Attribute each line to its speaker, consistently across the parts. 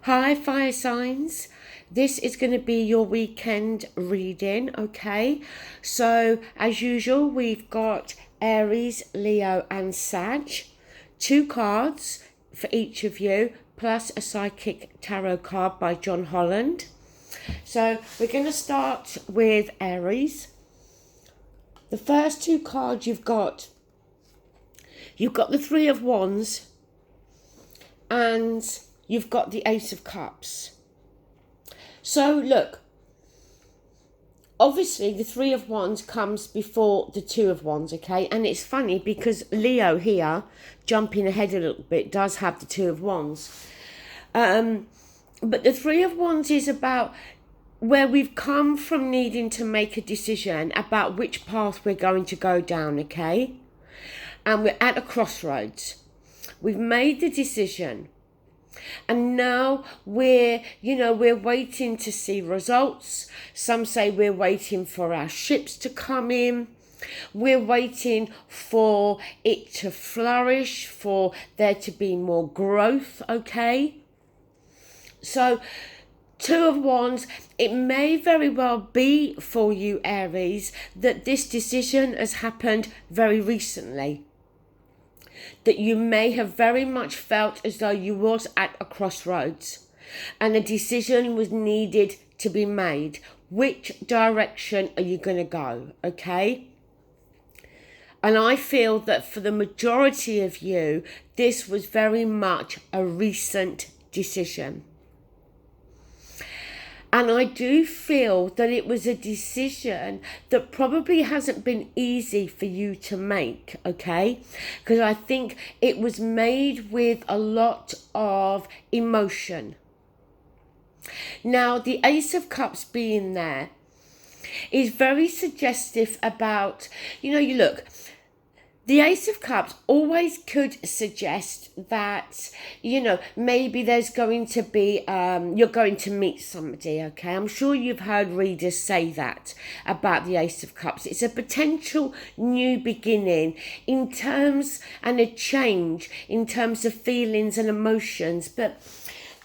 Speaker 1: Hi, fire signs. This is going to be your weekend reading, okay? So, as usual, we've got Aries, Leo, and Sag. 2 cards for each of you, plus a psychic tarot card by John Holland. So, we're going to start with Aries. The first 2 cards you've got the Three of Wands and you've got the Ace of Cups. So look, obviously the Three of Wands comes before the Two of Wands, okay? And it's funny because Leo here, jumping ahead a little bit, does have the Two of Wands. But the Three of Wands is about where we've come from needing to make a decision about which path we're going to go down, okay? And we're at a crossroads. We've made the decision. And now we're waiting to see results. Some say we're waiting for our ships to come in. We're waiting for it to flourish, for there to be more growth, okay? So, Two of Wands, it may very well be for you, Aries, that this decision has happened very recently. That you may have very much felt as though you was at a crossroads and a decision was needed to be made. Which direction are you going to go, okay? And I feel that for the majority of you, this was very much a recent decision. And I do feel that it was a decision that probably hasn't been easy for you to make, okay? Because I think it was made with a lot of emotion. Now, the Ace of Cups being there is very suggestive about, you look, the Ace of Cups always could suggest that, maybe there's going to be, you're going to meet somebody, okay? I'm sure you've heard readers say that about the Ace of Cups. It's a potential new beginning in terms, and a change in terms of feelings and emotions. But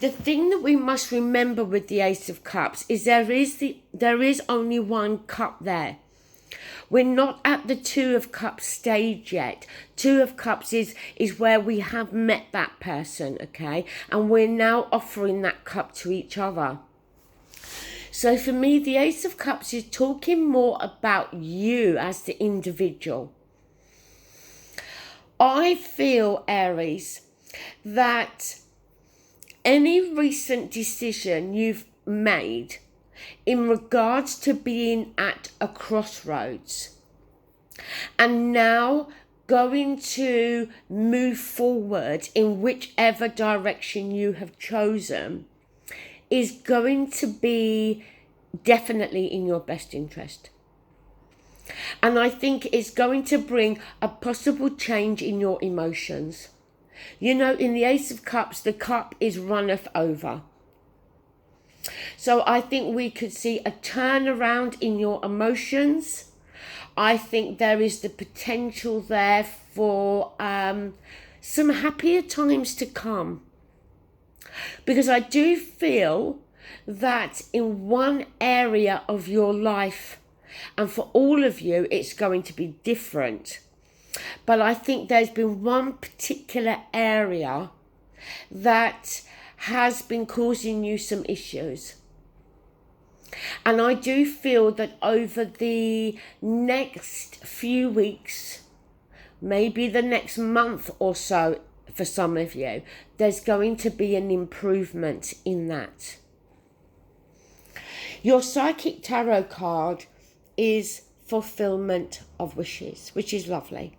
Speaker 1: the thing that we must remember with the Ace of Cups is there is only one cup there. We're not at the Two of Cups stage yet. Two of Cups is where we have met that person, okay? And we're now offering that cup to each other. So for me, the Ace of Cups is talking more about you as the individual. I feel, Aries, that any recent decision you've made in regards to being at a crossroads and now going to move forward in whichever direction you have chosen is going to be definitely in your best interest. And I think it's going to bring a possible change in your emotions. In the Ace of Cups, the cup is runneth over. So I think we could see a turnaround in your emotions. I think there is the potential there for some happier times to come. Because I do feel that in one area of your life, and for all of you, it's going to be different. But I think there's been one particular area that has been causing you some issues. And I do feel that over the next few weeks, maybe the next month or so for some of you, there's going to be an improvement in that. Your psychic tarot card is fulfillment of wishes, which is lovely.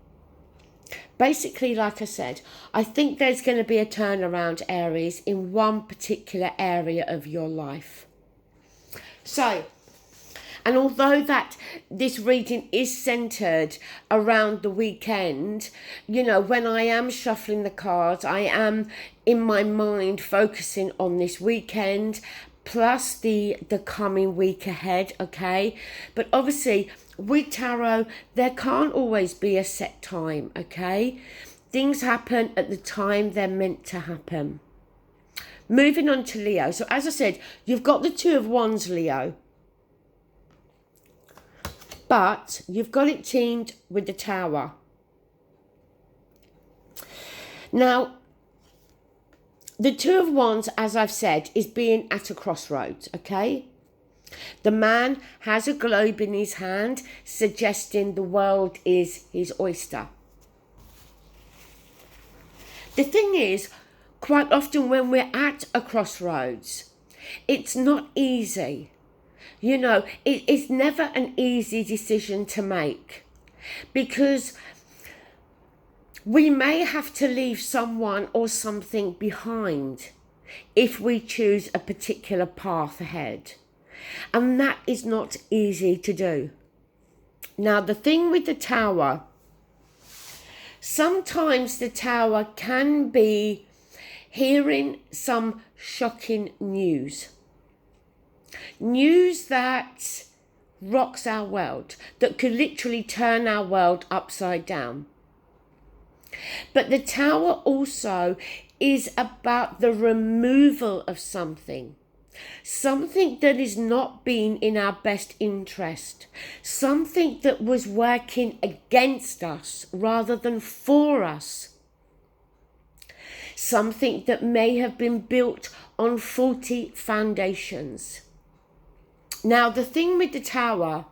Speaker 1: Basically, like I said, I think there's going to be a turnaround, Aries, in one particular area of your life. So, and although that this reading is centered around the weekend, when I am shuffling the cards, I am in my mind focusing on this weekend plus the coming week ahead, okay? But obviously, with tarot, there can't always be a set time, okay? Things happen at the time they're meant to happen. Moving on to Leo. So as I said, you've got the Two of Wands, Leo. But you've got it teamed with the Tower. Now, the Two of Wands, as I've said, is being at a crossroads, okay? The man has a globe in his hand, suggesting the world is his oyster. The thing is, quite often when we're at a crossroads, it's not easy. You know, it's never an easy decision to make, because we may have to leave someone or something behind if we choose a particular path ahead. And that is not easy to do. Now, the thing with the Tower, sometimes the Tower can be hearing some shocking news. News that rocks our world, that could literally turn our world upside down. But the Tower also is about the removal of something. Something that is not being in our best interest. Something that was working against us rather than for us. Something that may have been built on faulty foundations. Now, the thing with the Tower,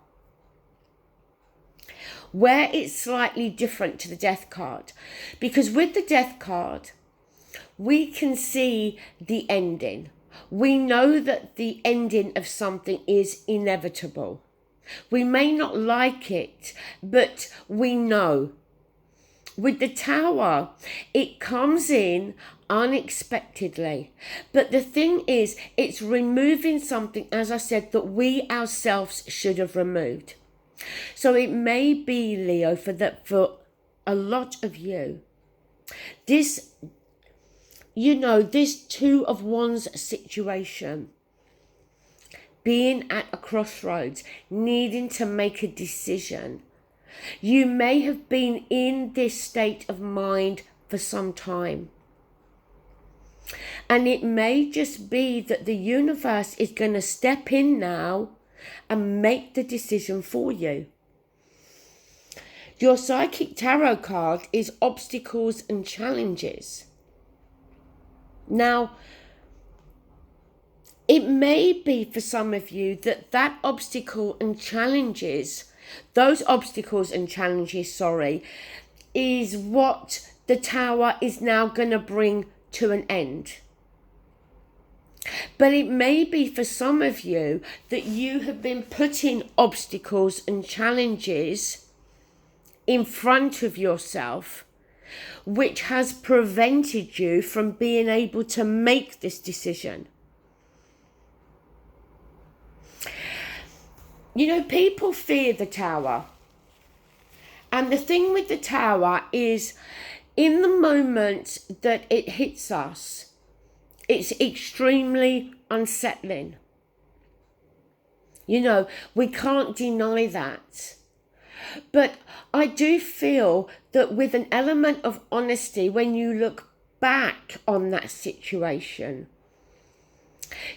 Speaker 1: where it's slightly different to the Death card, because with the Death card, we can see the ending. We know that the ending of something is inevitable. We may not like it, but we know. With the Tower, it comes in unexpectedly. But the thing is, it's removing something, as I said, that we ourselves should have removed. So it may be, Leo, for a lot of you, this Two of Wands situation, being at a crossroads, needing to make a decision. You may have been in this state of mind for some time. And it may just be that the universe is going to step in now and make the decision for you. Your Psychic Tarot card is obstacles and challenges. Now, it may be for some of you that obstacle and challenges, those obstacles and challenges, is what the Tower is now going to bring to an end. But it may be for some of you that you have been putting obstacles and challenges in front of yourself, which has prevented you from being able to make this decision. You know, people fear the Tower. And the thing with the Tower is, in the moment that it hits us, it's extremely unsettling. You know, we can't deny that. But I do feel that with an element of honesty, when you look back on that situation,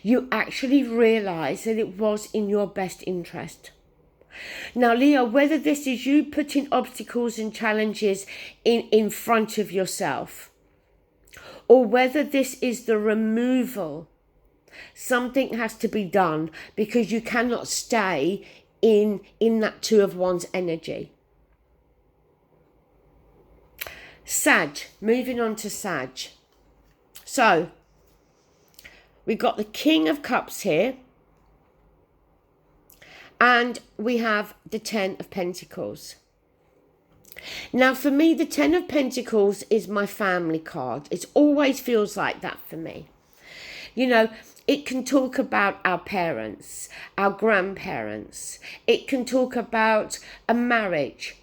Speaker 1: you actually realise that it was in your best interest. Now, Leo, whether this is you putting obstacles and challenges in front of yourself, or whether this is the removal, something has to be done, because you cannot stay in that Two of Wands energy. Sag, moving on to Sag. So, we've got the King of Cups here, and we have the Ten of Pentacles. Now, for me, the Ten of Pentacles is my family card. It always feels like that for me. You know, it can talk about our parents, our grandparents. It can talk about a marriage,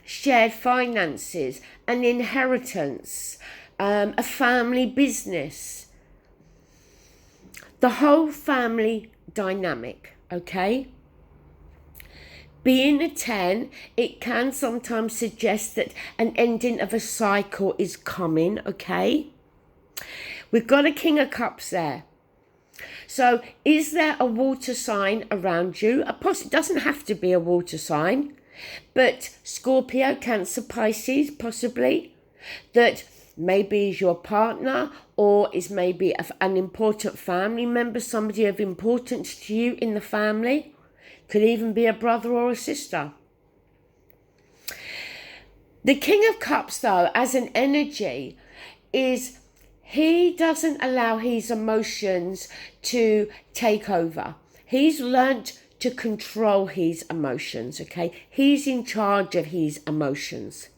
Speaker 1: shared finances, an inheritance, a family business. The whole family dynamic, okay? Being a 10, it can sometimes suggest that an ending of a cycle is coming, okay? We've got a King of Cups there. So is there a water sign around you? It doesn't have to be a water sign, but Scorpio, Cancer, Pisces, possibly, that maybe is your partner or is maybe an important family member, somebody of importance to you in the family. Could even be a brother or a sister. The King of Cups, though, as an energy, is he doesn't allow his emotions to take over. He's learnt to control his emotions, okay? He's in charge of his emotions.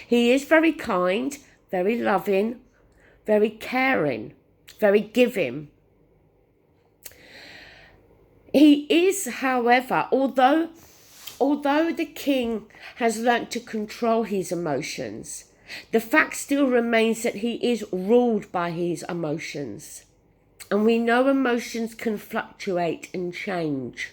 Speaker 1: He is very kind, very loving, very caring, very giving. He is, however, although the king has learnt to control his emotions, the fact still remains that he is ruled by his emotions. And we know emotions can fluctuate and change.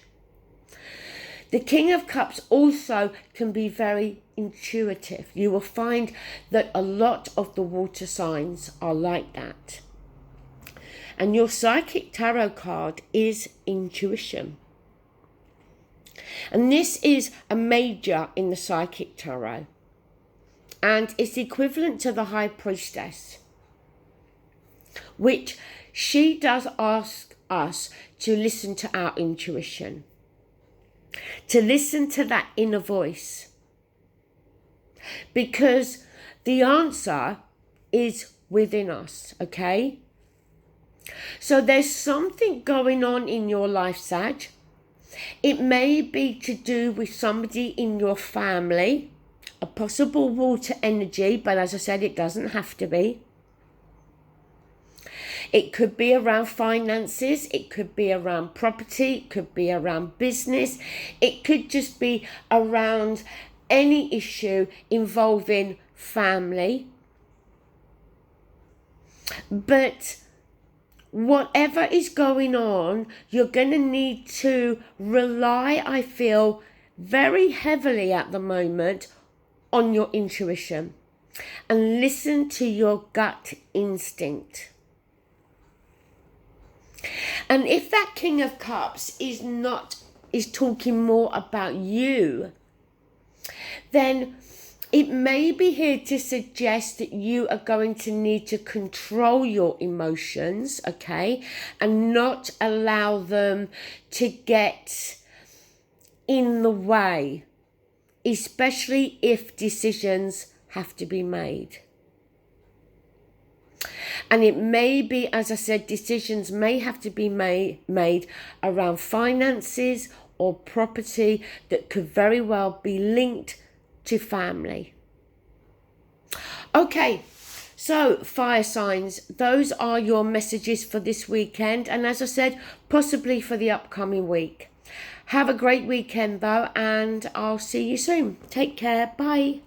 Speaker 1: The King of Cups also can be very intuitive. You will find that a lot of the water signs are like that. And your psychic tarot card is intuition. And this is a major in the psychic tarot. And it's equivalent to the High Priestess, which she does ask us to listen to our intuition, to listen to that inner voice, because the answer is within us, okay? So there's something going on in your life, Sag. It may be to do with somebody in your family, a possible water energy, but as I said, it doesn't have to be. It could be around finances, it could be around property, it could be around business, it could just be around any issue involving family. But whatever is going on, you're going to need to rely, I feel, very heavily at the moment on your intuition and listen to your gut instinct. And if that King of Cups is talking more about you, then it may be here to suggest that you are going to need to control your emotions, okay, and not allow them to get in the way, especially if decisions have to be made. And it may be, as I said, decisions may have to be made around finances or property that could very well be linked to family. Okay, so fire signs, those are your messages for this weekend. And as I said, possibly for the upcoming week. Have a great weekend though, and I'll see you soon. Take care. Bye.